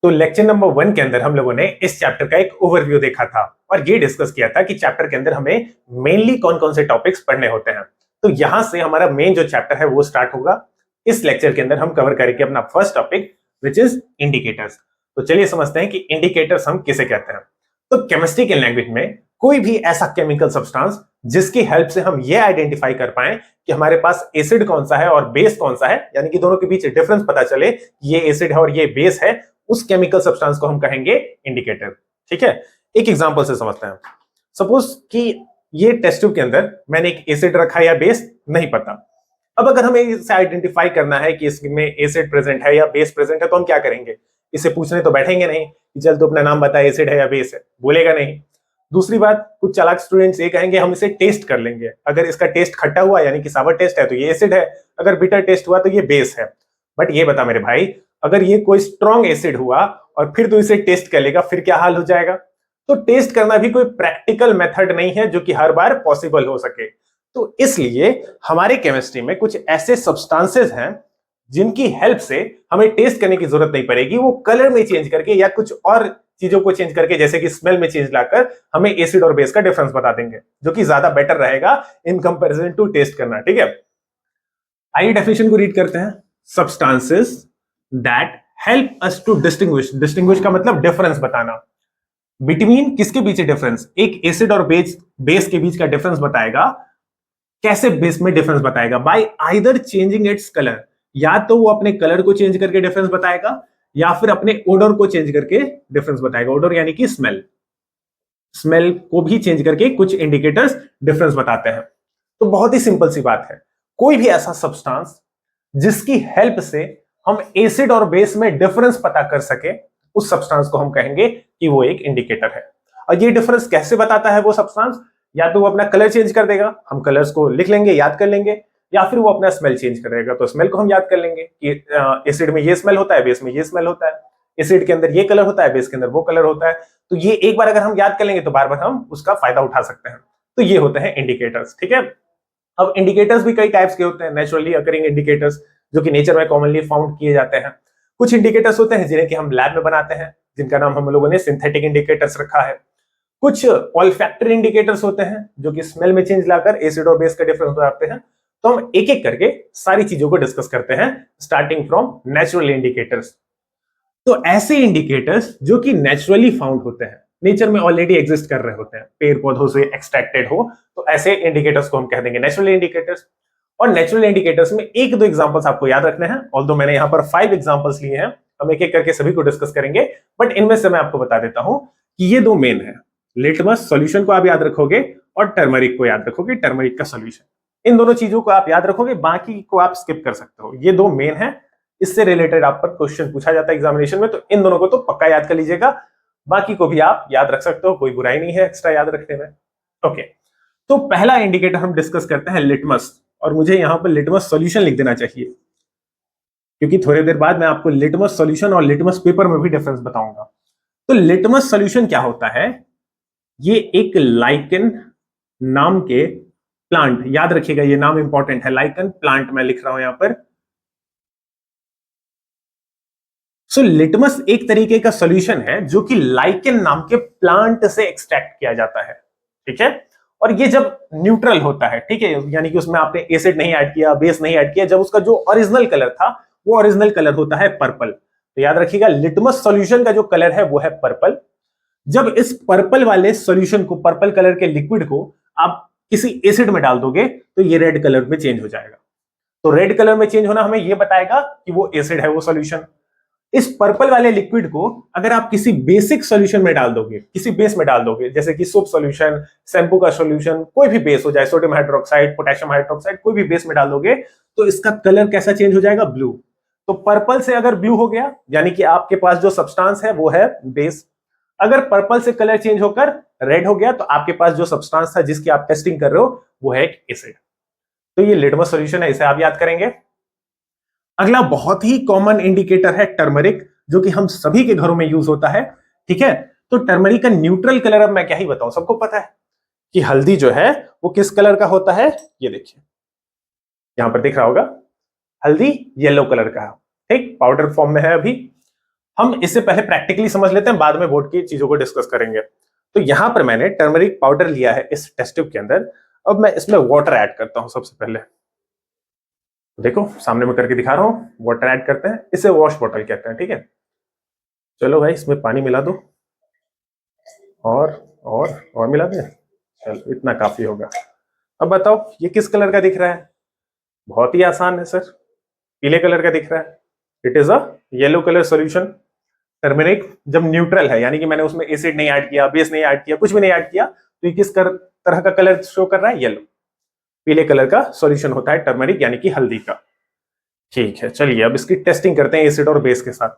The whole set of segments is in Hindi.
तो लेक्चर नंबर 1 के अंदर हम लोगों ने इस चैप्टर का एक ओवरव्यू देखा था और ये डिस्कस किया था कि चैप्टर के अंदर हमें मेनली कौन कौन से टॉपिक्स पढ़ने होते हैं। तो यहां से हमारा मेन जो चैप्टर है वो स्टार्ट होगा। इस लेक्चर के अंदर हम कवर करेंगे अपना first topic which is indicators. तो चलिए समझते हैं कि इंडिकेटर्स हम किसे कहते हैं। तो केमिस्ट्री के लैंग्वेज में कोई भी ऐसा केमिकल सब्सटेंस जिसकी हेल्प से हम ये आइडेंटिफाई कर पाए कि हमारे पास एसिड कौन सा है और बेस कौन सा है, यानी कि दोनों के बीच डिफरेंस पता चले कि ये एसिड है और ये बेस है, उस केमिकल सब्सटेंस को हम कहेंगे इंडिकेटर। ठीक है, एक एग्जांपल से समझते हैं। सपोज कि ये टेस्ट ट्यूब के अंदर मैंने एक एसिड रखा या बेस नहीं पता। अब अगर हमें इसे आइडेंटिफाई करना है कि इसमें एसिड प्रेजेंट है या बेस प्रेजेंट है तो हम क्या करेंगे? इसे पूछने तो बैठेंगे नहीं कि चल तू अपना नाम बता, एसिड है या बेस है, बोलेगा नहीं। दूसरी बात, कुछ चालाक स्टूडेंट्स ये कहेंगे हम इसे टेस्ट कर लेंगे, अगर इसका टेस्ट खट्टा हुआ यानी कि सावर टेस्ट है तो ये एसिड है, अगर बिटर टेस्ट हुआ तो ये बेस है। बट ये बता मेरे भाई, अगर ये कोई स्ट्रॉन्ग एसिड हुआ और फिर तू इसे टेस्ट कर लेगा, फिर क्या हाल हो जाएगा? तो टेस्ट करना भी कोई प्रैक्टिकल मेथड नहीं है जो कि हर बार पॉसिबल हो सके। तो इसलिए हमारे केमिस्ट्री में कुछ ऐसे सब्सटेंसेस हैं जिनकी हेल्प से हमें टेस्ट करने की जरूरत नहीं पड़ेगी, वो कलर में चेंज करके या कुछ और चीजों को चेंज करके, जैसे कि स्मेल में चेंज लाकर हमें एसिड और बेस का डिफरेंस बता देंगे, जो कि ज्यादा बेटर रहेगा इन कंपैरिजन टू टेस्ट करना। ठीक है, आइए डेफिनेशन को रीड करते हैं। Substances that help us to distinguish, distinguish का मतलब डिफरेंस बताना, बिटवीन किसके बीच डिफरेंस, एक एसिड और बेस के बीच का डिफरेंस बताएगा। कैसे बेस में डिफरेंस बताएगा? Bye either changing its colour, या तो वो अपने कलर को चेंज करके डिफरेंस बताएगा या फिर अपने ओडर को चेंज करके डिफरेंस बताएगा। ओडर यानी कि स्मेल, स्मेल को भी चेंज करके कुछ इंडिकेटर्स डिफरेंस बताते हैं। तो बहुत ही सिंपल सी बात है, कोई भी ऐसा सब्सटेंस जिसकी हेल्प से हम एसिड और बेस में डिफरेंस पता कर सके, उस सब्सटेंस को हम कहेंगे कि वो एक इंडिकेटर है। और ये डिफरेंस कैसे बताता है वो सब्सटेंस? या तो वो अपना कलर चेंज कर देगा, हम कलर्स को लिख लेंगे, याद कर लेंगे, या फिर वो अपना स्मेल चेंज कर देगा, तो स्मेल को हम याद कर लेंगे कि एसिड में ये स्मेल होता है, बेस में ये स्मेल होता है, एसिड के अंदर ये कलर होता है, बेस के अंदर वो कलर होता है। तो ये एक बार अगर हम याद कर लेंगे तो बार बार हम उसका फायदा उठा सकते हैं। तो ये होते हैं इंडिकेटर्स। ठीक है, अब इंडिकेटर्स भी कई टाइप्स के होते हैं। नेचुरली अकरिंग इंडिकेटर्स जो कि नेचर में कॉमनली फाउंड किए जाते हैं। कुछ इंडिकेटर्स होते हैं जिन्हें कि हम लैब में बनाते हैं, जिनका नाम हम लोगों ने सिंथेटिक इंडिकेटर्स रखा है। कुछ ऑल्फैक्टरी इंडिकेटर्स होते हैं जो कि स्मेल में चेंज लाकर एसिड और बेस का डिफरेंस बताते हैं। तो हम एक एक करके सारी चीजों को डिस्कस करते हैं, स्टार्टिंग फ्रॉम नेचुरल इंडिकेटर्स। तो ऐसे इंडिकेटर्स जो कि नेचुरली फाउंड होते हैं, नेचर में ऑलरेडी एग्जिस्ट कर रहे होते हैं, पेड़ पौधों से एक्सट्रैक्टेड हो, तो ऐसे इंडिकेटर्स को हम कह देंगे नेचुरल इंडिकेटर्स। और नेचुरल इंडिकेटर्स में एक दो एग्जांपल्स आपको याद रखने हैं, ऑल्दो मैंने यहां पर 5 एग्जांपल्स लिए हैं, हम एक एक करके सभी को डिस्कस करेंगे। बट इनमें से मैं आपको बता देता हूं कि ये दो मेन है, लिटमस सॉल्यूशन को आप याद रखोगे और टर्मरिक को याद रखोगे, टर्मरिक का सॉल्यूशन। इन दोनों चीजों को आप याद रखोगे, बाकी को आप स्किप कर सकते हो। ये दो मेन है, इससे रिलेटेड आप पर क्वेश्चन पूछा जाता है एग्जामिनेशन में, तो इन दोनों को तो पक्का याद कर लीजिएगा, बाकी को भी आप याद रख सकते हो, कोई बुराई नहीं है एक्स्ट्रा याद रखने में। ओके, तो पहला इंडिकेटर हम डिस्कस करते हैं लिटमस, और मुझे यहां पर लिटमस सॉल्यूशन लिख देना चाहिए क्योंकि थोड़ी देर बाद मैं आपको लिटमस सॉल्यूशन और लिटमस पेपर में भी डिफरेंस बताऊंगा। तो लिटमस सॉल्यूशन क्या होता है? ये एक लाइकन नाम के प्लांट, याद रखिएगा ये नाम इंपॉर्टेंट है, लाइकन प्लांट मैं लिख रहा हूं यहां पर। सो लिटमस एक तरीके का सॉल्यूशन है जो कि लाइकेन नाम के प्लांट से एक्सट्रैक्ट किया जाता है। ठीक है, और ये जब न्यूट्रल होता है, ठीक है, यानी कि उसमें आपने एसिड नहीं ऐड किया, बेस नहीं ऐड किया, जब उसका जो ओरिजिनल कलर था वो ओरिजिनल कलर होता है पर्पल। तो याद रखिएगा लिटमस सॉल्यूशन का जो कलर है वो है पर्पल। जब इस पर्पल वाले सॉल्यूशन को, पर्पल कलर के लिक्विड को आप किसी एसिड में डाल दोगे तो ये रेड कलर में चेंज हो जाएगा। तो रेड कलर में चेंज होना हमें ये बताएगा कि वो एसिड है वो सॉल्यूशन। इस पर्पल वाले लिक्विड को अगर आप किसी बेसिक सॉल्यूशन में डाल दोगे, किसी बेस में डाल दोगे, जैसे कि सोप सॉल्यूशन, शैम्पू का सॉल्यूशन, कोई भी बेस हो जाए, सोडियम हाइड्रोक्साइड, पोटेशियम हाइड्रोक्साइड, कोई भी बेस में डाल दोगे तो इसका कलर कैसा चेंज हो जाएगा? ब्लू। तो पर्पल से अगर ब्लू हो गया यानी कि आपके पास जो सब्सटेंस है वो है बेस। अगर पर्पल से कलर चेंज होकर रेड हो गया तो आपके पास जो सब्सटेंस था जिसकी आप टेस्टिंग कर रहे हो वो है एक एसिड। तो ये लिटमस सॉल्यूशन है, इसे आप याद करेंगे। अगला बहुत ही कॉमन इंडिकेटर है टर्मरिक, जो कि हम सभी के घरों में यूज होता है। ठीक है, तो टर्मरिक का न्यूट्रल कलर अब मैं क्या ही बताऊं, सबको पता है कि हल्दी जो है वो किस कलर का होता है। ये देखिए यहां पर दिख रहा होगा, हल्दी येलो कलर का है, ठीक, पाउडर फॉर्म में है अभी। हम इससे पहले प्रैक्टिकली समझ लेते हैं, बाद में बोर्ड की चीजों को डिस्कस करेंगे। तो यहां पर मैंने टर्मरिक पाउडर लिया है इस टेस्ट ट्यूब के अंदर। अब मैं इसमें वाटर ऐड करता हूं सबसे पहले। देखो सामने में करके दिखा रहा हूं, वाटर ऐड करते हैं, इसे वॉश बॉटल कहते हैं, ठीक है। चलो भाई इसमें पानी मिला दो, और मिला दें। चलो इतना काफी होगा। अब बताओ ये किस कलर का दिख रहा है? बहुत ही आसान है सर, पीले कलर का दिख रहा है। It is a yellow colour solution. Turmeric जब न्यूट्रल है, यानी कि मैंने उसमें एसिड नहीं ऐड किया, बेस नहीं ऐड किया, कुछ भी नहीं ऐड किया, तो ये किस तरह का कलर शो कर रहा है? येलो, पीले कलर का सॉल्यूशन होता है टर्मरिक, यानी कि हल्दी का। ठीक है, चलिए अब इसकी टेस्टिंग करते हैं एसिड और बेस के साथ।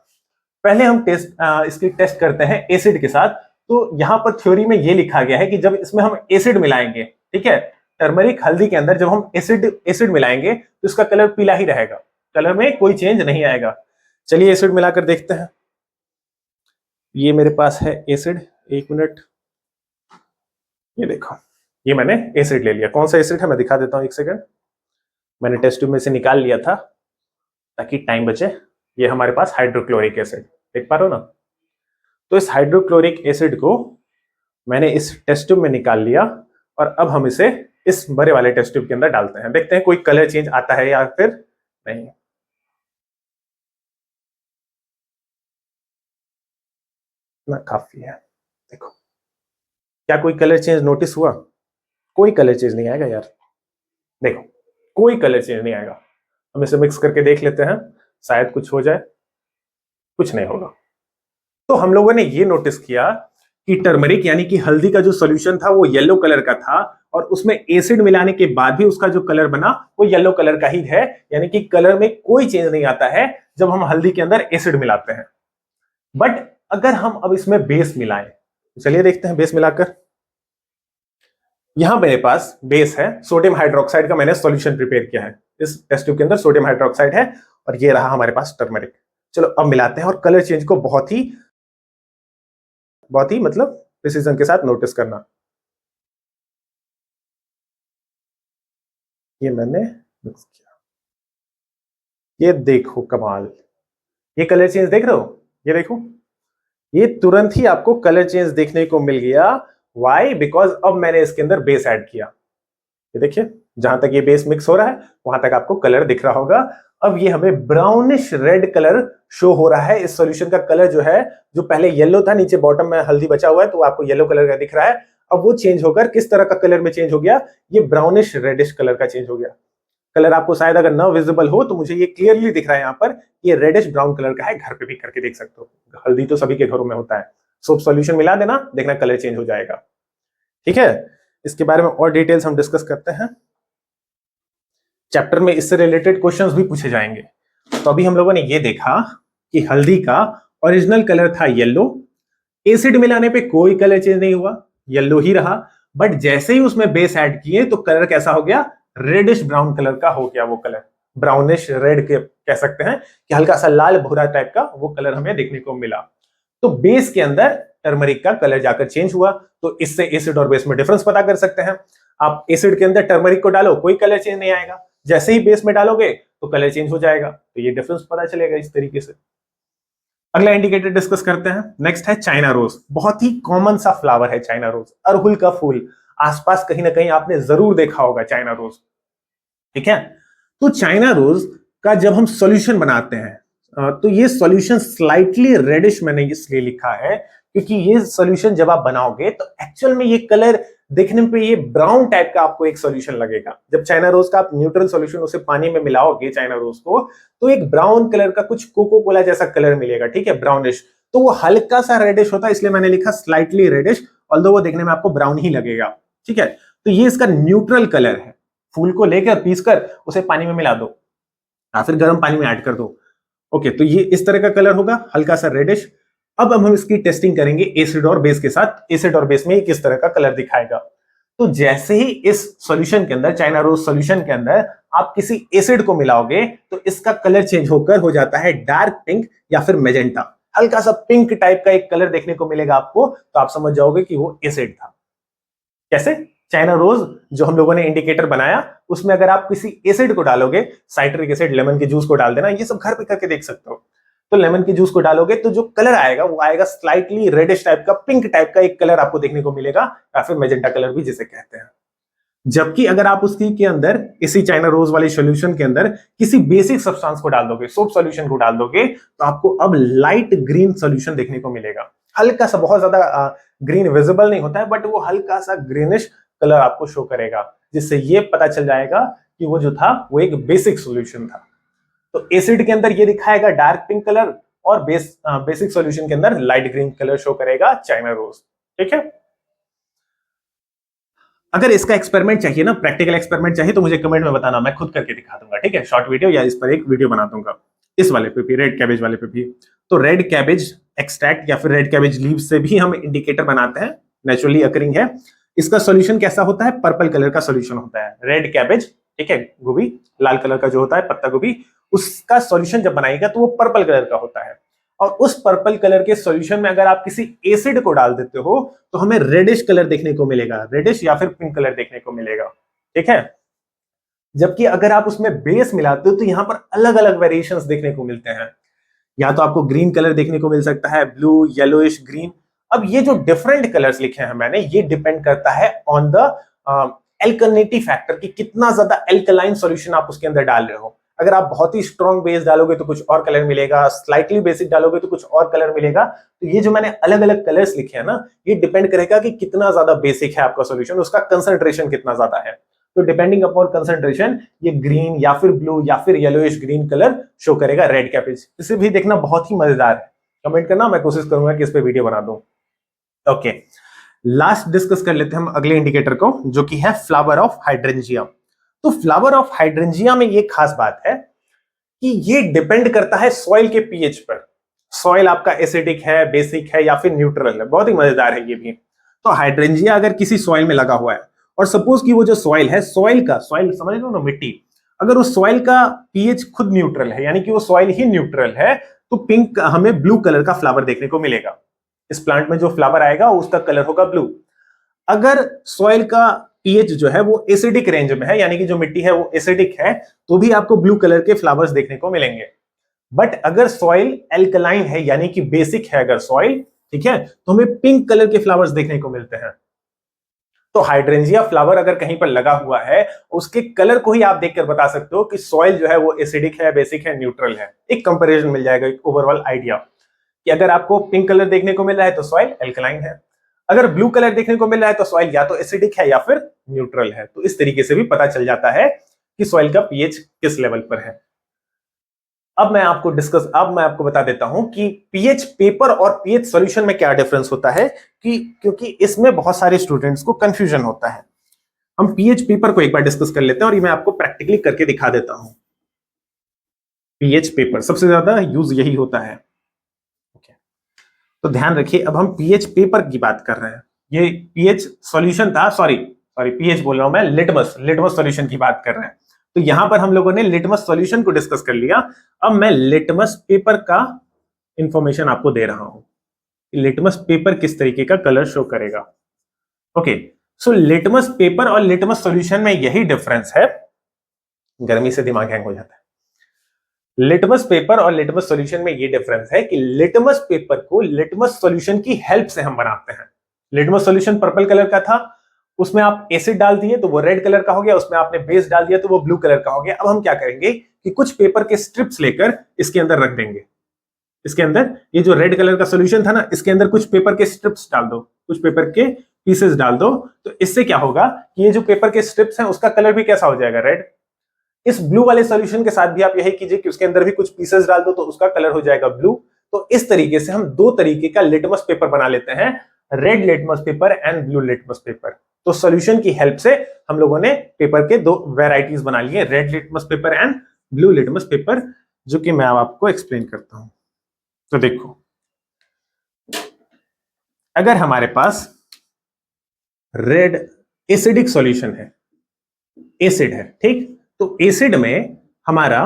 पहले हम इसकी टेस्ट करते हैं एसिड के साथ। तो यहां पर थ्योरी में ये लिखा गया है कि जब इसमें हम एसिड मिलाएंगे, ठीक है, टर्मरिक हल्दी के अंदर जब हम एसिड मिलाएंगे तो इसका कलर पीला ही रहेगा, कलर में कोई चेंज नहीं आएगा। चलिए एसिड मिलाकर देखते हैं। ये मेरे पास है एसिड, एक मिनट, ये देखो, ये मैंने एसिड ले लिया। कौन सा एसिड है मैं दिखा देता हूं, एक सेकंड। मैंने टेस्ट ट्यूब में से निकाल लिया था ताकि टाइम बचे। ये हमारे पास हाइड्रोक्लोरिक एसिड, देख पा रहे हो ना। तो इस हाइड्रोक्लोरिक एसिड को मैंने इस टेस्ट ट्यूब में निकाल लिया, और अब हम इसे इस बड़े वाले टेस्ट ट्यूब के अंदर डालते हैं। देखते हैं कोई कलर चेंज आता है या फिर नहीं। ना काफी है, देखो क्या कोई कलर चेंज नोटिस हुआ? कोई कलर चेंज नहीं आएगा यार, देखो कोई कलर चेंज नहीं आएगा। हम इसे मिक्स करके देख लेते हैं, शायद कुछ हो जाए। कुछ नहीं होगा। तो हम लोगों ने ये नोटिस किया कि टर्मरिक यानी कि हल्दी का जो सॉल्यूशन था वो येलो कलर का था, और उसमें एसिड मिलाने के बाद भी उसका जो कलर बना वो येलो कलर का ही है, यानी कि कलर में कोई चेंज नहीं आता है जब हम हल्दी के अंदर एसिड मिलाते हैं। बट अगर हम अब इसमें बेस मिलाएं, तो चलिए देखते हैं बेस मिलाकर। यहां मेरे पास बेस है, सोडियम हाइड्रोक्साइड का मैंने सॉल्यूशन प्रिपेयर किया है। इस टेस्ट ट्यूब के अंदर सोडियम हाइड्रोक्साइड है, और ये रहा हमारे पास टर्मरिक। चलो अब मिलाते हैं, और कलर चेंज को बहुत ही मतलब प्रिसीजन के साथ नोटिस करना। ये मैंने मिक्स किया, ये देखो कमाल, ये कलर चेंज देख रहे हो? ये देखो, ये तुरंत ही आपको कलर चेंज देखने को मिल गया। वाई? बिकॉज अब मैंने इसके अंदर बेस ऐड किया। ये देखिए, जहां तक ये बेस मिक्स हो रहा है वहां तक आपको कलर दिख रहा होगा। अब ये हमें ब्राउनिश रेड कलर शो हो रहा है। इस सॉल्यूशन का कलर जो है, जो पहले येलो था, नीचे बॉटम में हल्दी बचा हुआ है, तो आपको येलो कलर का दिख रहा है। अब वो चेंज होकर किस तरह का कलर में चेंज हो गया? ये ब्राउनिश रेडिश कलर का चेंज हो गया। कलर आपको शायद अगर न विजिबल हो तो मुझे ये क्लियरली दिख रहा है यहाँ पर, ये रेडिश ब्राउन कलर का है। घर पे भी करके देख सकते हो, हल्दी तो सभी के घरों में होता है। सोप सॉल्यूशन मिला देना, देखना कलर चेंज हो जाएगा। ठीक है, इसके बारे में और डिटेल्स हम डिस्कस करते हैं। चैप्टर में इससे रिलेटेड क्वेश्चंस भी पूछे जाएंगे। तो अभी हम लोगों ने ये देखा कि हल्दी का ओरिजिनल कलर था येलो, एसिड मिलाने पे कोई कलर चेंज नहीं हुआ, येलो ही रहा। बट जैसे ही उसमें बेस ऐड किए तो कलर कैसा हो गया? रेडिश ब्राउन कलर का हो गया वो कलर। ब्राउनिश रेड के कह सकते हैं कि हल्का सा लाल भूरा टाइप का वो कलर हमें देखने को मिला। तो बेस के अंदर टर्मरिक का कलर जाकर चेंज हुआ। तो इससे एसिड और बेस में डिफरेंस पता कर सकते हैं। आप एसिड के अंदर टर्मरिक को डालो, कोई कलर चेंज नहीं आएगा, जैसे ही बेस में डालोगे तो कलर चेंज हो जाएगा। तो ये डिफरेंस पता चलेगा इस तरीके से। अगला इंडिकेटर डिस्कस करते हैं। नेक्स्ट है चाइना रोज। बहुत ही कॉमन सा फ्लावर है चाइना रोज, अरहुल का फूल। आसपास कहीं ना कहीं आपने जरूर देखा होगा चाइना रोज, ठीक है। तो चाइना रोज का जब हम सॉल्यूशन बनाते हैं, तो ये सॉल्यूशन स्लाइटली रेडिश मैंने इसलिए लिखा है क्योंकि ये सॉल्यूशन जब आप बनाओगे तो एक्चुअल में ये कलर देखने पे ये ब्राउन टाइप का आपको एक सॉल्यूशन लगेगा। जब चाइना रोज का आप न्यूट्रल सॉल्यूशन उसे पानी में मिलाओगे चाइना रोज को, तो एक ब्राउन कलर का कुछ कोको कोला जैसा कलर मिलेगा, ठीक है, ब्राउनिश। तो वो हल्का सा रेडिश होता है, इसलिए मैंने लिखा स्लाइटली रेडिश, ऑल्दो वो देखने में आपको ब्राउन ही लगेगा, ठीक है। तो ये इसका न्यूट्रल कलर है। फूल को लेकर पीसकर उसे पानी में मिला दो या फिर गर्म पानी में ऐड कर दो। ओके, तो ये इस तरह का कलर होगा, हल्का सा रेडिश। अब हम इसकी टेस्टिंग करेंगे एसिड और बेस के साथ। एसिड और बेस में ये किस तरह का कलर दिखाएगा। तो जैसे ही इस सॉल्यूशन के अंदर, चाइना रोज सॉल्यूशन के अंदर आप किसी एसिड को मिलाओगे तो इसका कलर चेंज होकर हो जाता है डार्क पिंक या फिर मेजेंटा। हल्का सा पिंक टाइप का एक कलर देखने को मिलेगा आपको, तो आप समझ जाओगे कि वो एसिड था। कैसे? चाइना रोज जो हम लोगों ने इंडिकेटर बनाया, उसमें अगर आप किसी एसिड को डालोगे, साइट्रिक एसिड, लेमन के जूस को डाल देना, ये सब घर पे करके देख सकते हो। तो लेमन के जूस को डालोगे तो जो कलर आएगा वो आएगा स्लाइटली रेडिश टाइप का, पिंक टाइप का एक कलर आपको देखने को मिलेगा, या फिर मैजेंटा कलर भी जिसे कहते हैं। जबकि अगर आप उसकी के अंदर इसी चाइना रोज वाले सॉल्यूशन के अंदर किसी बेसिक सब्सटेंस को डाल दोगे, सोप सॉल्यूशन को डाल दोगे, तो आपको अब लाइट ग्रीन सॉल्यूशन देखने को मिलेगा। हल्का सा, बहुत ज्यादा ग्रीन विजिबल नहीं होता है, बट वो हल्का सा ग्रीनिश कलर आपको शो करेगा, जिससे ये पता चल जाएगा कि वो जो था वो एक बेसिक सॉल्यूशन था। तो एसिड के अंदर ये दिखाएगा डार्क पिंक कलर, और बेसिक सॉल्यूशन के अंदर लाइट ग्रीन कलर शो करेगा चाइना रोज। ठीक है। अगर इसका एक्सपेरिमेंट चाहिए ना, प्रैक्टिकल एक्सपेरिमेंट चाहिए, तो मुझे कमेंट में बताना, मैं खुद करके दिखा दूंगा। ठीक है, शॉर्ट वीडियो या इस पर एक वीडियो बना दूंगा, इस वाले पे भी, रेड कैबेज वाले पे भी। तो रेड कैबेज एक्सट्रैक्ट या फिर रेड कैबेज लीव से भी हम इंडिकेटर बनाते हैं, नेचुरली अकरिंग है। इसका सॉल्यूशन कैसा होता है? पर्पल कलर का सॉल्यूशन होता है रेड कैबेज। ठीक है, गोभी लाल कलर का जो होता है पत्ता गोभी, उसका सॉल्यूशन जब बनाएगा तो वो पर्पल कलर का होता है। और उस पर्पल कलर के सॉल्यूशन में अगर आप किसी एसिड को डाल देते हो तो हमें रेडिश कलर देखने को मिलेगा, रेडिश या फिर पिंक कलर देखने को मिलेगा। ठीक है। जबकि अगर आप उसमें बेस मिलाते हो तो यहां पर अलग अलग वेरिएशंस देखने को मिलते हैं। या तो आपको ग्रीन कलर देखने को मिल सकता है, ब्लू, येलोइश, ग्रीन। अब ये जो डिफरेंट कलर्स लिखे हैं मैंने, ये डिपेंड करता है ऑन द एल्कलिनिटी फैक्टर, कि कितना ज्यादा एल्कलाइन सॉल्यूशन आप उसके अंदर डाल रहे हो। अगर आप बहुत ही स्ट्रॉन्ग बेस डालोगे तो कुछ और कलर मिलेगा, स्लाइटली बेसिक डालोगे तो कुछ और कलर मिलेगा। तो ये जो मैंने अलग अलग कलर्स लिखे हैं ना, ये डिपेंड करेगा कि कितना ज्यादा बेसिक है आपका सॉल्यूशन, उसका कंसंट्रेशन कितना ज्यादा है। तो डिपेंडिंग अपॉन कंसंट्रेशन ये ग्रीन या फिर ब्लू या फिर येलोइश ग्रीन कलर शो करेगा रेड कैबेज। इसे भी देखना बहुत ही मजेदार है। कमेंट करना, मैं कोशिश करूंगा कि इस पे वीडियो बना दूं। ओके, लास्ट डिस्कस कर लेते हैं हम अगले इंडिकेटर को, जो कि है फ्लावर ऑफ हाइड्रेंजिया। तो फ्लावर ऑफ हाइड्रेंजिया में ये खास बात है कि ये डिपेंड करता है सॉइल के पीएच पर। सॉइल आपका एसिडिक है, बेसिक है या फिर न्यूट्रल है। बहुत ही मजेदार है ये भी। तो हाइड्रेंजिया अगर किसी सॉइल में लगा हुआ है, और सपोज कि वो जो सॉइल है, सॉइल समझ लो ना, मिट्टी, अगर उस सॉइल का पीएच खुद न्यूट्रल है, यानी कि वो सॉइल ही न्यूट्रल है, तो पिंक हमें ब्लू कलर का फ्लावर देखने को मिलेगा। इस प्लांट में जो फ्लावर आएगा उसका कलर होगा ब्लू। अगर सॉइल का पीएच जो है वो एसिडिक रेंज में है, यानी कि जो मिट्टी है वो एसिडिक है, तो भी आपको ब्लू कलर के फ्लावर्स देखने को मिलेंगे। बट अगर सॉइल एल्कलाइन है, यानी कि बेसिक है अगर सॉइल, ठीक है, तो हमें पिंक कलर के फ्लावर्स देखने को मिलते हैं। तो हाइड्रेंजिया फ्लावर अगर कहीं पर लगा हुआ है, उसके कलर को ही आप देखकर बता सकते हो कि सॉइल जो है वो एसिडिक है, बेसिक है, न्यूट्रल है। एक कंपैरिजन मिल जाएगा, एक ओवरऑल आइडिया कि अगर आपको पिंक कलर देखने को मिल रहा है तो सॉइल एल्कलाइन है, अगर ब्लू कलर देखने को मिल रहा है तो सॉइल या तो एसिडिक है या फिर न्यूट्रल है। तो इस तरीके से भी पता चल जाता है कि सॉइल का पीएच किस लेवल पर है। अब मैं आपको बता देता हूं कि पीएच पेपर और पीएच सॉल्यूशन में क्या डिफरेंस होता है, कि क्योंकि इसमें बहुत सारे स्टूडेंट्स को कंफ्यूजन होता है। हम पीएच पेपर को एक बार डिस्कस कर लेते हैं और ये मैं आपको प्रैक्टिकली करके दिखा देता हूं। पीएच पेपर सबसे ज्यादा यूज यही होता है। तो ध्यान रखिए, अब हम पीएच पेपर की बात कर रहे हैं। ये पीएच सॉल्यूशन था, सॉरी पीएच बोल रहा हूं मैं, लिटमस सॉल्यूशन की बात कर रहे हैं। तो यहां पर हम लोगों ने लिटमस सॉल्यूशन को डिस्कस कर लिया। अब मैं लिटमस पेपर का इंफॉर्मेशन आपको दे रहा हूं, लिटमस पेपर किस तरीके का कलर शो करेगा। ओके, सो लिटमस पेपर और लिटमस सॉल्यूशन में यही डिफरेंस है। गर्मी से दिमाग हैंग हो जाता है। लिटमस पेपर और लिटमस सॉल्यूशन में ये डिफरेंस है कि लिटमस पेपर को लिटमस सॉल्यूशन की हेल्प से हम बनाते हैं। लिटमस सॉल्यूशन पर्पल कलर का था, उसमें आप एसिड डाल दिए तो वो रेड कलर का हो गया, उसमें आपने बेस डाल दिया तो वो ब्लू कलर का हो गया। अब हम क्या करेंगे कि कुछ पेपर के स्ट्रिप्स लेकर इसके अंदर रख देंगे। इसके अंदर ये जो रेड कलर का सॉल्यूशन था ना, इसके अंदर कुछ पेपर के स्ट्रिप्स डाल दो, कुछ पेपर के पीसेस डाल दो। तो इससे क्या होगा कि ये जो पेपर के स्ट्रिप्स हैं उसका कलर भी कैसा हो जाएगा, रेड। इस ब्लू वाले सॉल्यूशन के साथ भी आप यही कीजिए कि उसके अंदर भी कुछ पीसेस डाल दो तो उसका कलर हो जाएगा ब्लू। तो इस तरीके से हम दो तरीके का लिटमस पेपर बना लेते हैं, red litmus paper and blue litmus paper. तो सॉल्यूशन की हेल्प से हम लोगों ने पेपर के दो वेराइटीज बना लिए, red litmus paper and blue litmus paper, जो कि मैं आपको एक्सप्लेन करता हूं। तो देखो, अगर हमारे पास रेड एसिडिक सॉल्यूशन है, एसिड है, ठीक, तो एसिड में हमारा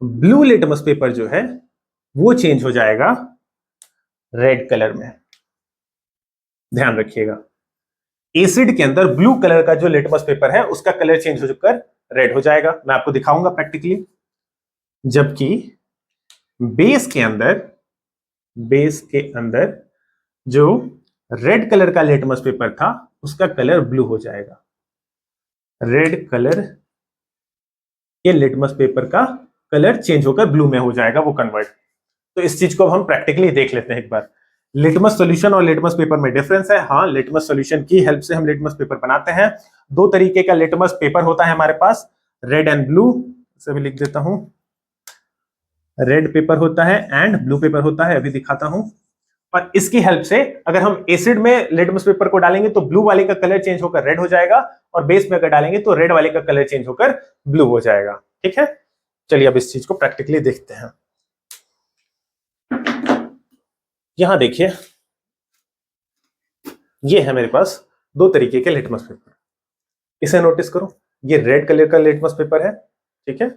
ब्लू लिटमस पेपर जो है वो चेंज हो जाएगा रेड कलर में। ध्यान रखिएगा, एसिड के अंदर ब्लू कलर का जो लिटमस पेपर है उसका कलर चेंज होकर रेड हो जाएगा। मैं आपको दिखाऊंगा प्रैक्टिकली। जबकि बेस के अंदर जो रेड कलर का लिटमस पेपर था उसका कलर ब्लू हो जाएगा। रेड कलर के लिटमस पेपर का कलर चेंज होकर ब्लू में हो जाएगा, वो कन्वर्ट। तो इस चीज को हम प्रैक्टिकली देख लेते हैं एक बार। लिटमस सॉल्यूशन और लिटमस पेपर में डिफरेंस है। हाँ, लिटमस सॉल्यूशन की हेल्प से हम लिटमस पेपर बनाते हैं। दो तरीके का लिटमस पेपर होता है हमारे पास, रेड एंड ब्लू। इसे भी लिख देता हूं, रेड पेपर होता है एंड ब्लू पेपर होता है, अभी दिखाता हूं। और इसकी हेल्प से अगर हम एसिड में लिटमस पेपर को डालेंगे तो ब्लू वाले का कलर चेंज होकर रेड हो जाएगा, और बेस में अगर डालेंगे तो रेड वाले का कलर चेंज होकर ब्लू हो जाएगा। ठीक है, चलिए अब इस चीज को प्रैक्टिकली देखते हैं। यहां देखिए, ये है मेरे पास दो तरीके के लिटमस पेपर। इसे नोटिस करो, ये रेड कलर का लिटमस पेपर है, ठीक है,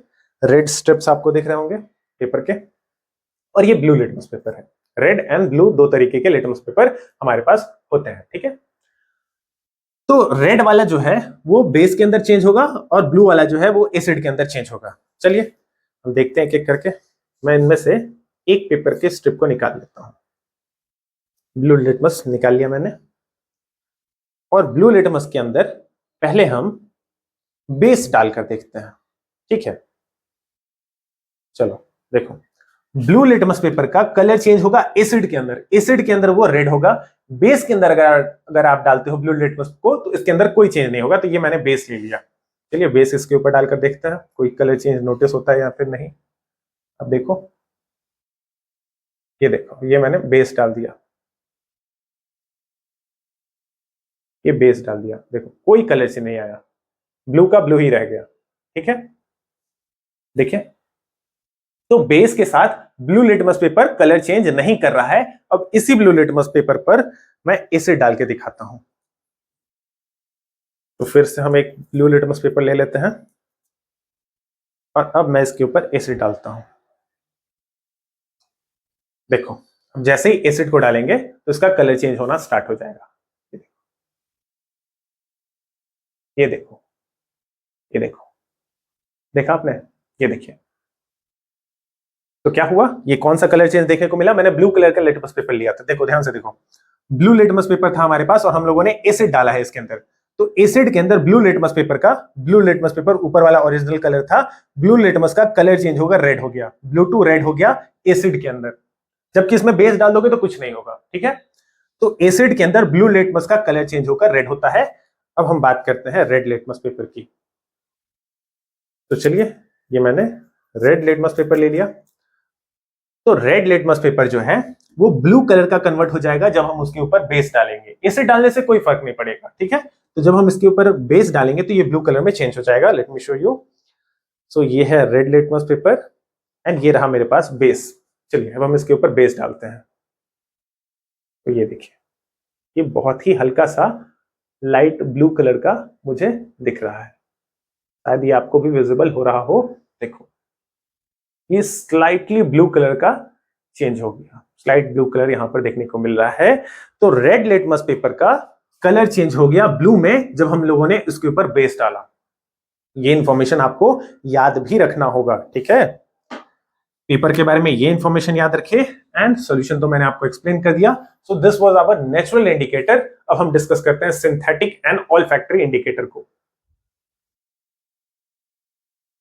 रेड स्ट्रिप्स आपको दिख रहे होंगे पेपर के, और ये ब्लू लिटमस पेपर है। रेड एंड ब्लू दो तरीके के लिटमस पेपर हमारे पास होते हैं, ठीक है। तो रेड वाला जो है वो बेस के अंदर चेंज होगा और ब्लू वाला जो है वो एसिड के अंदर चेंज होगा। चलिए हम देखते हैं एक-एक करके। मैं इनमें से एक पेपर के स्ट्रिप को निकाल लेता हूं। ब्लू लिटमस निकाल लिया मैंने, और ब्लू लिटमस के अंदर पहले हम बेस डालकर देखते हैं, ठीक है। चलो देखो, ब्लू लिटमस पेपर का कलर चेंज होगा एसिड के अंदर, एसिड के अंदर वो रेड होगा। बेस के अंदर अगर आप डालते हो ब्लू लिटमस को तो इसके अंदर कोई चेंज नहीं होगा। तो ये मैंने बेस ले लिया। चलिए बेस इसके ऊपर डालकर देखते हैं कोई कलर चेंज नोटिस होता है या फिर नहीं। अब देखो, ये देखो, ये मैंने बेस डाल दिया, ये बेस डाल दिया, देखो कोई कलर से नहीं आया, ब्लू का ब्लू ही रह गया, ठीक है। देखिए, तो बेस के साथ blue litmus paper colour change नहीं कर रहा है। अब इसी ब्लू लिटमस पेपर पर मैं एसिड डाल के दिखाता हूं। तो फिर से हम एक ब्लू लिटमस पेपर ले लेते हैं, और अब मैं इसके ऊपर एसिड डालता हूं। देखो, अब जैसे ही एसिड को डालेंगे तो इसका कलर चेंज होना स्टार्ट हो जाएगा। ये देखो, ये देखो, देखा आपने, ये देखिए। तो क्या हुआ, ये कौन सा कलर चेंज देखने को मिला? मैंने ब्लू कलर का लिटमस पेपर लिया था, देखो ध्यान से देखो, ब्लू लिटमस पेपर था हमारे पास और हम लोगों ने एसिड डाला है इसके अंदर। तो एसिड के अंदर ब्लू लिटमस पेपर का, ब्लू लिटमस पेपर ऊपर वाला ओरिजिनल कलर था, ब्लू लिटमस का कलर चेंज होगा, रेड हो गया, ब्लू टू रेड हो गया एसिड के अंदर। जबकि इसमें बेस डाल दोगे तो कुछ नहीं होगा, ठीक है। तो एसिड के अंदर ब्लू लिटमस का कलर चेंज होकर रेड होता है। अब हम बात करते हैं रेड लिटमस पेपर की। तो चलिए, ये मैंने रेड लिटमस पेपर ले लिया। तो रेड लिटमस पेपर जो है वो ब्लू कलर का कन्वर्ट हो जाएगा जब हम उसके ऊपर बेस डालेंगे। एसिड डालने से कोई फर्क नहीं पड़ेगा, ठीक है। तो जब हम इसके ऊपर बेस डालेंगे तो ये ब्लू कलर में चेंज हो जाएगा। Let me show you. So ये है रेड लिटमस पेपर एंड ये रहा मेरे पास बेस। चलिए अब हम इसके ऊपर बेस डालते हैं। तो ये देखिए, ये बहुत ही हल्का सा लाइट ब्लू कलर का मुझे दिख रहा है, शायद ये आपको भी विजिबल हो रहा हो। देखो, ये स्लाइटली ब्लू कलर का चेंज हो गया, स्लाइट ब्लू कलर यहां पर देखने को मिल रहा है। तो रेड लिटमस पेपर का कलर चेंज हो गया ब्लू में जब हम लोगों ने इसके ऊपर बेस डाला। ये इंफॉर्मेशन आपको याद भी रखना होगा, ठीक है। पेपर के बारे में ये इंफॉर्मेशन याद रखिए एंड सॉल्यूशन तो मैंने आपको एक्सप्लेन कर दिया। So this was our natural indicator. अब हम डिस्कस करते हैं सिंथेटिक एंड ऑल्फैक्टरी इंडिकेटर को।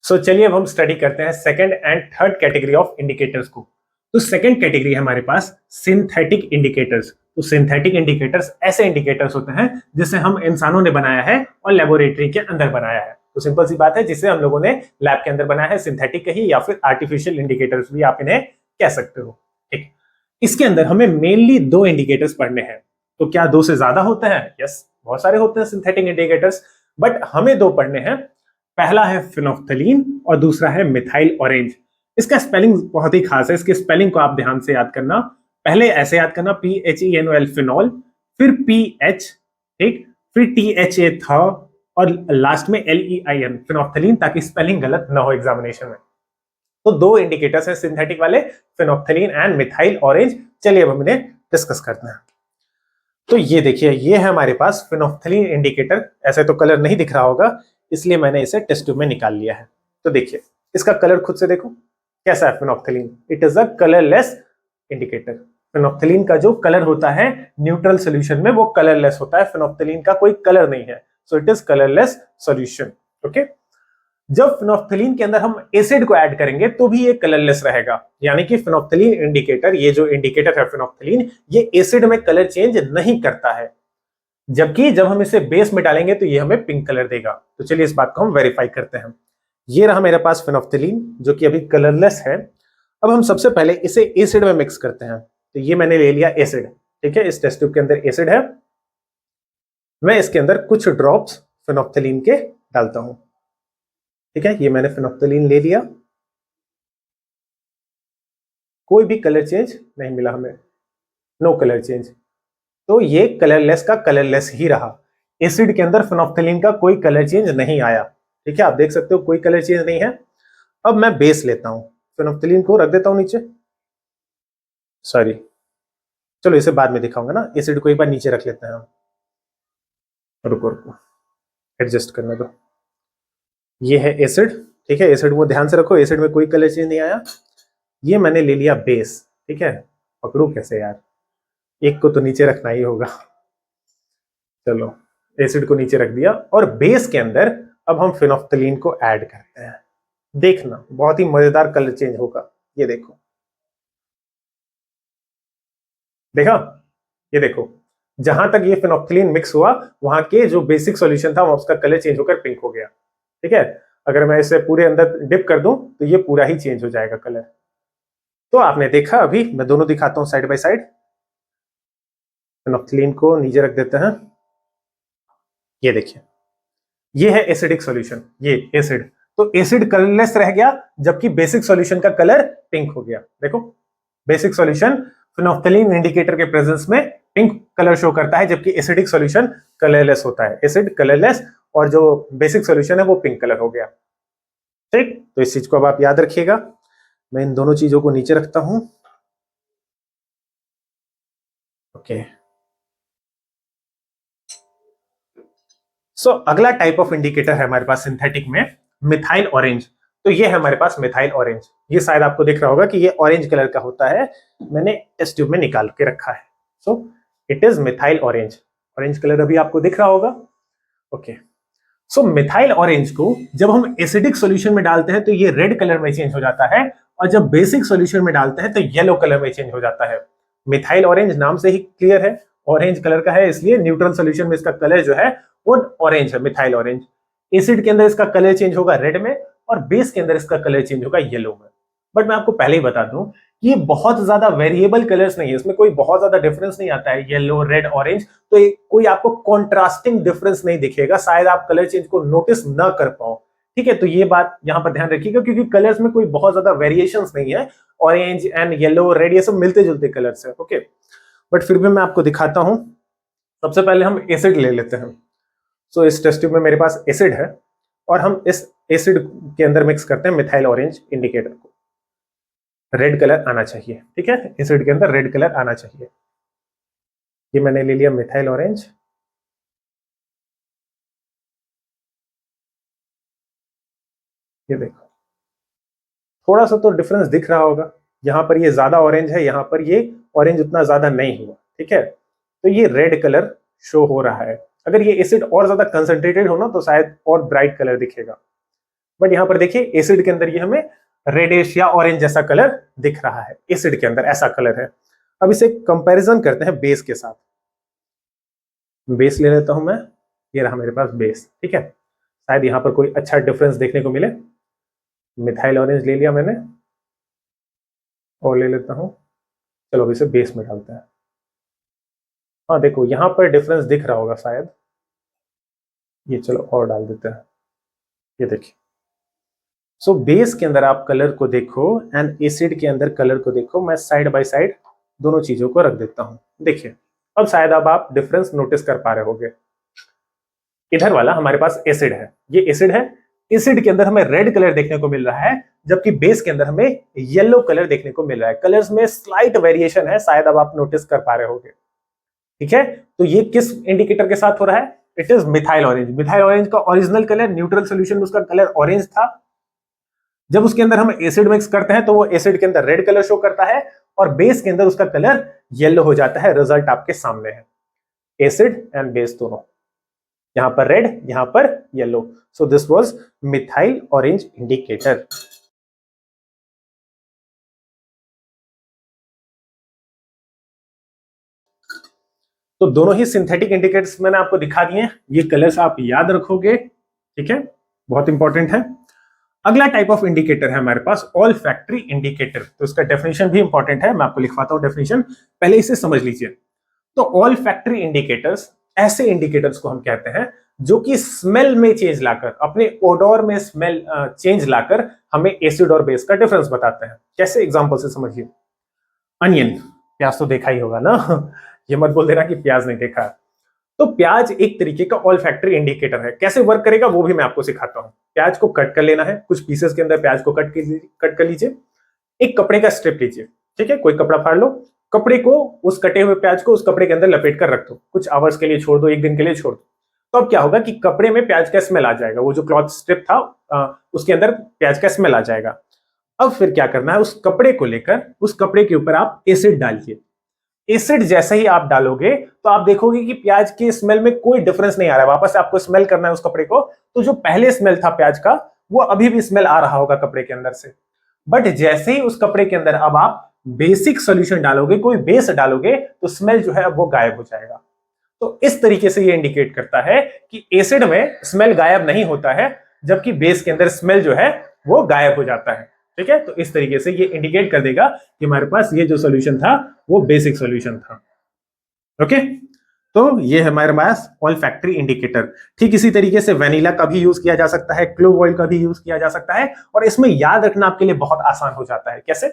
सो चलिए अब हम स्टडी करते हैं second and third category of indicators को। तो सेकंड कैटेगरी है हमारे पास सिंथेटिक इंडिकेटर्स। तो सिंथेटिक इंडिकेटर्स ऐसे इंडिकेटर्स होते हैं जिसे हम इंसानों ने बनाया है और लेबोरेटरी के अंदर बनाया है। तो सिंपल सी बात है, जिसे हम लोगों ने लैब के अंदर बनाया है, सिंथेटिक कही या फिर आर्टिफिशियल इंडिकेटर्स भी आप इन्हें कह सकते हो, ठीक। इसके अंदर हमें मेनली दो इंडिकेटर्स पढ़ने हैं। तो क्या दो से ज्यादा होते हैं? यस, बहुत सारे होते हैं सिंथेटिक इंडिकेटर्स, बट हमें दो पढ़ने हैं। पहला है फिनोफ्थलीन और दूसरा है मिथाइल ऑरेंज। इसका स्पेलिंग बहुत ही खास है, इसके स्पेलिंग को आप ध्यान से याद करना। पहले ऐसे याद करना, PHENOL फिनॉल, फिर PH, ठीक, फिर THA था, और लास्ट में LEIN फिनोफ्थलीन, ताकि स्पेलिंग गलत ना हो एग्जामिनेशन में। तो दो इंडिकेटर्स हैं सिंथेटिक वाले, फिनोफ्थलीन एंड मिथाइल ऑरेंज। चलिए अब हम इन्हें डिस्कस करते हैं। तो ये देखिए, ये है हमारे पास फिनोफ्थलीन इंडिकेटर। ऐसे तो कलर नहीं दिख रहा होगा, इसलिए मैंने इसे टेस्ट ट्यूब में निकाल लिया है। तो देखिए, इसका कलर खुद से देखो, कैसा है phenolphthalein? It is a colourless indicator. Phenolphthalein का जो कलर होता है न्यूट्रल सोल्यूशन में वो कलरलेस होता है, फिनोप्थेलीन का कोई कलर नहीं है, so it is colourless solution. Okay, जब फिनोप्थेलीन के अंदर हम एसिड को ऐड करेंगे तो भी ये कलरलेस रहेगा, यानी कि फिनोप्थेलीन इंडिकेटर, ये जो इंडिकेटर है फिनोप्थेलीन, ये एसिड में कलर चेंज नहीं करता है, जबकि जब हम इसे बेस में डालेंगे तो ये हमें पिंक कलर देगा। तो चलिए इस बात को हम वेरीफाई करते हैं। ये रहा मेरे पास फिनोप्थेलीन जो कि अभी कलरलेस है। अब हम सबसे पहले इसे एसिड में मिक्स करते हैं। तो ये मैंने ले लिया एसिड, ठीक है, इस टेस्ट ट्यूब के अंदर एसिड है। मैं इसके अंदर कुछ ड्रॉप्स फिनोप्थेलीन के डालता हूं, ठीक है, ये मैंने फिनोप्थेलीन ले लिया। कोई भी कलर चेंज नहीं मिला हमें, नो कलर चेंज, तो ये कलरलेस का कलरलेस ही रहा। एसिड के अंदर फिनोप्थेलीन का कोई कलर चेंज नहीं आया, ठीक है, आप देख सकते हो कोई कलर चेंज नहीं है। अब मैं बेस लेता हूं, फिनोप्थेलीन को रख देता हूं नीचे, सॉरी, चलो इसे बाद में दिखाऊंगा ना, एसिड को एक बार नीचे रख लेते हैं हम। रुको रुको, एडजस्ट करने दो। ये है एसिड, ठीक है, एसिड को ध्यान से रखो, एसिड में कोई कलर चेंज नहीं आया। ये मैंने ले लिया बेस, ठीक है, पकड़ू कैसे यार, एक को तो नीचे रखना ही होगा। चलो एसिड को नीचे रख दिया और बेस के अंदर अब हम फिनोप्थेलीन को ऐड करते हैं। देखना बहुत ही मजेदार कलर चेंज होगा, ये देखो, देखा, ये देखो, जहां तक ये फिनोप्थेलीन मिक्स हुआ वहां के जो बेसिक सॉल्यूशन था उसका कलर चेंज होकर पिंक हो गया, ठीक है। अगर मैं इसे पूरे अंदर डिप कर दूं तो ये पूरा ही चेंज हो जाएगा कलर। तो आपने देखा, अभी मैं दोनों दिखाता हूं साइड बाय साइड। फिनोप्थेलीन को नीचे रख देते हैं, ये देखिए, ये है एसिडिक सॉल्यूशन, ये एसिड, तो एसिड कलरलेस रह गया जबकि बेसिक सॉल्यूशन का कलर पिंक हो गया। देखो बेसिक सॉल्यूशन फिनोप्थेलीन इंडिकेटर के प्रेजेंस में पिंक कलर शो करता है, जबकि एसिडिक सॉल्यूशन कलरलेस होता है, एसिड कलरलेस और जो बेसिक सॉल्यूशन है वो पिंक कलर हो गया। ठीक, तो इस चीज को अब आप याद रखिएगा। मैं इन दोनों चीजों को नीचे रखता हूं, ओके। सो अगला टाइप ऑफ इंडिकेटर है हमारे पास सिंथेटिक में, मिथाइल ऑरेंज। तो ये है हमारे पास मिथाइल ऑरेंज, ये शायद आपको दिख रहा होगा कि ये ऑरेंज कलर का होता है, मैंने टेस्ट ट्यूब में निकाल के रखा है। So it is methyl orange, orange colour अभी आपको दिख रहा होगा, ओके। सो मिथाइल ऑरेंज को जब हम एसिडिक सॉल्यूशन में डालते हैं तो ये रेड कलर में चेंज हो जाता है, और जब बेसिक सॉल्यूशन में डालते हैं तो येलो कलर में चेंज हो जाता है। मिथाइल ऑरेंज नाम से ही क्लियर है, ऑरेंज कलर का है, इसलिए न्यूट्रल सॉल्यूशन में इसका कलर जो है वो ऑरेंज है, मिथाइल ऑरेंज। एसिड के अंदर इसका कलर चेंज होगा रेड में, और बेस के अंदर इसका कलर चेंज होगा येलो में। बट मैं आपको पहले ही बता दूं कि ये बहुत ज्यादा वेरिएबल कलर्स नहीं है, इसमें कोई बहुत ज्यादा डिफरेंस नहीं आता है, येलो रेड ऑरेंज, तो कोई आपको कॉन्ट्रास्टिंग डिफरेंस नहीं दिखेगा, शायद आप कलर चेंज को नोटिस ना कर पाओ, ठीक है। तो ये बात यहां पर ध्यान रखिएगा, क्योंकि कलर्स में कोई बहुत ज्यादा वेरिएशंस नहीं है, ऑरेंज एंड येलो रेड ये सब मिलते जुलते कलर्स है, ओके। बट फिर भी मैं आपको दिखाता हूं। सबसे पहले हम एसिड ले लेते हैं। सो इस टेस्ट ट्यूब में मेरे पास एसिड है, और हम इस एसिड के अंदर मिक्स करते हैं मिथाइल ऑरेंज इंडिकेटर को। रेड कलर आना चाहिए, ठीक है, एसिड के अंदर रेड कलर आना चाहिए। ये मैंने ले लिया मिथाइल ऑरेंज, ये देखो, थोड़ा सा तो डिफरेंस दिख रहा होगा, यहां पर ये ज्यादा ऑरेंज है, यहां पर ये ऑरेंज उतना ज्यादा नहीं हुआ, ठीक है। तो ये रेड कलर शो हो रहा है। अगर ये एसिड और ज्यादा कंसंट्रेटेड हो ना तो शायद और ब्राइट कलर दिखेगा, बट यहां पर देखिए एसिड के अंदर ये हमें रेडिश या ऑरेंज जैसा कलर दिख रहा है, एसिड के अंदर ऐसा कलर है। अब इसे कंपैरिजन करते हैं बेस के साथ। बेस ले लेता हूं मैं, ये रहा मेरे पास बेस, ठीक है, शायद यहां पर कोई अच्छा डिफरेंस देखने को मिले। मिथाइल ऑरेंज ले लिया मैंने, और ले लेता हूं, चलो इसे बेस में डालते हैं। हाँ देखो यहां पर डिफरेंस दिख रहा होगा शायद, ये चलो और डाल देते हैं, ये देखिए। सो बेस के अंदर आप कलर को देखो एंड एसिड के अंदर कलर को देखो, मैं साइड बाय साइड दोनों चीजों को रख देता हूं। देखिए अब शायद अब आप डिफरेंस नोटिस कर पा रहे होंगे। इधर वाला हमारे पास एसिड है, ये एसिड है, एसिड के अंदर हमें रेड कलर देखने को मिल रहा है, जबकि बेस के अंदर हमें येलो कलर देखने को मिल रहा है। कलर्स में स्लाइट वेरिएशन है, शायद अब आप नोटिस कर पा रहे होंगे, ठीक है। तो ये किस इंडिकेटर के साथ हो रहा है? It is methyl orange. Methyl orange का ओरिजिनल कलर न्यूट्रल सोल्यूशन में उसका कलर ऑरेंज था, जब उसके अंदर हम एसिड मिक्स करते हैं तो वो एसिड के अंदर रेड कलर शो करता है और बेस के अंदर उसका कलर येलो हो जाता है। रिजल्ट आपके सामने है, एसिड एंड बेस दोनों, यहां पर रेड, यहां पर yellow. So this was methyl orange indicator. तो दोनों ही सिंथेटिक इंडिकेटर्स मैंने आपको दिखा दिए हैं, ये कलर्स आप याद रखोगे, ठीक है, बहुत इंपॉर्टेंट है। अगला टाइप ऑफ इंडिकेटर है हमारे पास ऑल फैक्ट्री इंडिकेटर। तो इसका डेफिनेशन भी इंपॉर्टेंट है, मैं आपको लिखवाता हूं डेफिनेशन, पहले इसे समझ लीजिए। तो ऑल फैक्ट्री इंडिकेटर्स ऐसे इंडिकेटर्स को हम कहते हैं जो कि स्मेल में चेंज लाकर, अपने ओडोर में स्मेल चेंज लाकर हमें एसिड और बेस का डिफरेंस बताते हैं। कैसे, एग्जांपल से समझिए। अनियन, प्याज तो देखा ही होगा ना ये मत बोल देना कि प्याज नहीं देखा। तो प्याज एक तरीके का ऑल फैक्ट्री इंडिकेटर है। कैसे वर्क करेगा वो भी मैं आपको सिखाता हूं। प्याज को कट कर लेना है, कुछ पीसेस के अंदर प्याज को कट कर लीजिए। एक कपड़े का स्ट्रिप लीजिए, ठीक है, कोई कपड़ा फाड़ लो, कपड़े को, उस कटे हुए प्याज को उस कपड़े के अंदर लपेट कर रख दो, कुछ आवर्स के लिए छोड़ दो, एक दिन के लिए छोड़ दो। तो अब क्या होगा कि कपड़े में प्याज का स्मेल आ जाएगा, वो जो क्लॉथ स्ट्रिप था उसके अंदर प्याज का स्मेल आ जाएगा। अब फिर क्या करना है, उस कपड़े को लेकर उस कपड़े के ऊपर आप एसिड डालिए। एसिड जैसे ही आप डालोगे तो आप देखोगे कि प्याज के स्मेल में कोई डिफरेंस नहीं आ रहा है। वापस आपको स्मेल करना है उस कपड़े को, तो जो पहले स्मेल था प्याज का वो अभी भी स्मेल आ रहा होगा कपड़े के अंदर से। बट जैसे ही उस कपड़े के अंदर अब आप बेसिक सॉल्यूशन डालोगे, कोई बेस डालोगे, तो स्मेल जो है वो गायब हो जाएगा। तो इस तरीके से ये इंडिकेट करता है कि एसिड में स्मेल गायब नहीं होता है, जबकि बेस के अंदर स्मेल जो है वो गायब हो जाता है। ठीक है, तो इस तरीके से ये इंडिकेट कर देगा कि हमारे पास ये जो सॉल्यूशन था वो बेसिक सॉल्यूशन था। ओके, तो ये है हमारे पास ऑल फैक्ट्री इंडिकेटर। ठीक इसी तरीके से वेनिला का भी यूज किया जा सकता है, क्लोव ऑयल का भी यूज किया जा सकता है, और इसमें याद रखना आपके लिए बहुत आसान हो जाता है। कैसे,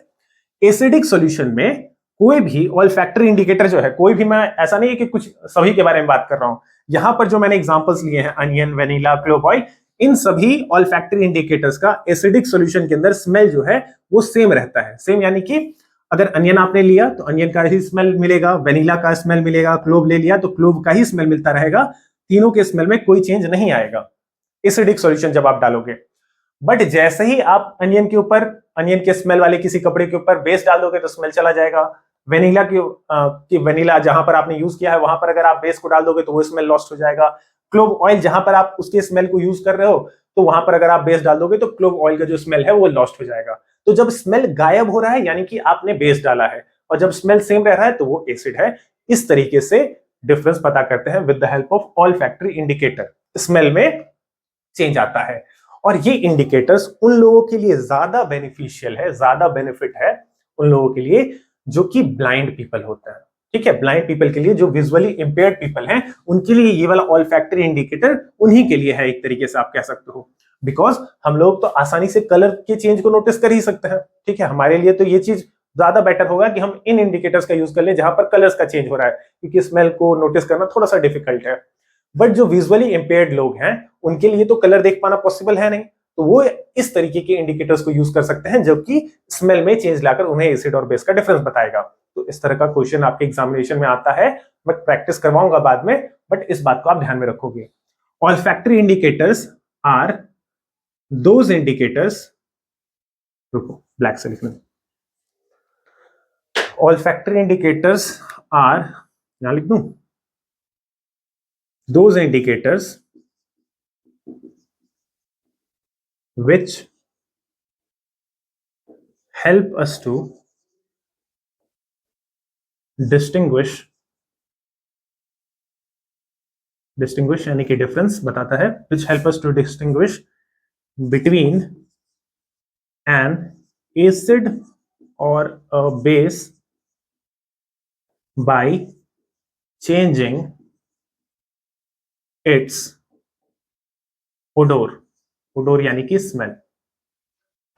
एसिडिक सॉल्यूशन में कोई भी ऑल फैक्ट्री इंडिकेटर जो है, कोई भी, मैं ऐसा नहीं है कि कुछ सभी के बारे में बात कर रहा हूं, यहां पर जो मैंने एग्जांपल्स लिए हैं, अनियन, वेनिला, क्लोव ऑयल, इन सभी ऑल फैक्ट्री इंडिकेटर्स का एसिडिक सॉल्यूशन के अंदर स्मेल जो है वो सेम रहता है। सेम यानी कि अगर अनियन आपने लिया तो अनियन का ही स्मेल मिलेगा, वेनिला का स्मेल मिलेगा, क्लोव ले लिया तो क्लोव का ही स्मेल मिलता रहेगा, तीनों के स्मेल में कोई चेंज नहीं आएगा एसिडिक सॉल्यूशन जब आप डालोगे। बट जैसे ही आप अनियन के ऊपर, अनियन के स्मेल वाले किसी कपड़े के ऊपर बेस डाल दोगे तो स्मेल चला जाएगा। वेनिला की वेनिला जहां पर आपने यूज किया है वहां पर अगर आप बेस को डाल दोगे तो वो स्मेल लॉस्ट हो जाएगा। क्लोव ऑयल जहां पर आप उसके स्मेल को यूज कर रहे हो तो वहां पर अगर आप बेस डाल दोगे तो क्लोव ऑयल का जो स्मेल है वो लॉस्ट हो जाएगा। तो जब स्मेल गायब हो रहा है यानी कि आपने बेस डाला है, और जब स्मेल सेम रह रहा है तो वो एसिड है। इस तरीके से डिफरेंस पता करते हैं with the help of all factory indicator. Smell में चेंज आता है, और ये इंडिकेटर्स उन लोगों के लिए ज्यादा बेनिफिशियल है, ज्यादा बेनिफिट है उन लोगों के लिए जो कि ब्लाइंड पीपल होता है। ठीक है, ब्लाइंड पीपल के लिए, जो विजुअली इंपेयर्ड पीपल हैं, उनके लिए ये वाला ऑल फैक्ट्री इंडिकेटर उन्हीं के लिए है, एक तरीके से आप कह सकते हो। बिकॉज हम लोग तो आसानी से कलर के चेंज को नोटिस कर ही सकते हैं। ठीक है, हमारे लिए तो ये चीज ज्यादा बेटर होगा कि हम इन इंडिकेटर्स का यूज कर लें जहां पर कलर्स का चेंज हो रहा है, क्योंकि स्मेल को नोटिस करना थोड़ा सा डिफिकल्ट है। बट जो विजुअली इंपेयर्ड लोग हैं उनके लिए तो कलर देख पाना पॉसिबल है नहीं, तो वो इस तरीके के इंडिकेटर्स को यूज कर सकते हैं जो कि स्मेल में चेंज लाकर उन्हें एसिड और बेस का डिफरेंस बताएगा। तो इस तरह का क्वेश्चन आपके एग्जामिनेशन में आता है, मैं प्रैक्टिस करवाऊंगा बाद में, बट इस बात को आप ध्यान में रखोगे। Olfactory indicators are those indicators, रुको ब्लैक से लिखना, ऑल फैक्ट्री इंडिकेटर्स आर, यहां लिख दूं, those indicators which help us to distinguish यानी कि डिफरेंस बताता है, which help us to distinguish between an acid or a base by changing its odor यानी कि smell,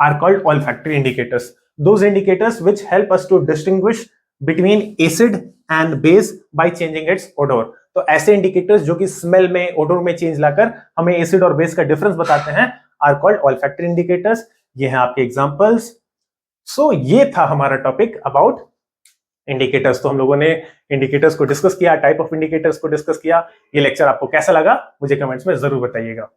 are called olfactory indicators. Those indicators which help us to distinguish between acid and base by changing its odor. तो ऐसे इंडिकेटर्स जो कि स्मेल में, ओडोर में चेंज लाकर हमें एसिड और बेस का डिफरेंस बताते हैं, आर कॉल्ड olfactory indicators. ये हैं आपके एग्जांपल्स। सो ये था हमारा टॉपिक अबाउट इंडिकेटर्स। तो हम लोगों ने इंडिकेटर्स को डिस्कस किया, टाइप ऑफ इंडिकेटर्स को डिस्कस किया। ये लेक्चर आपको कैसा लगा मुझे कमेंट्स में जरूर बताइएगा।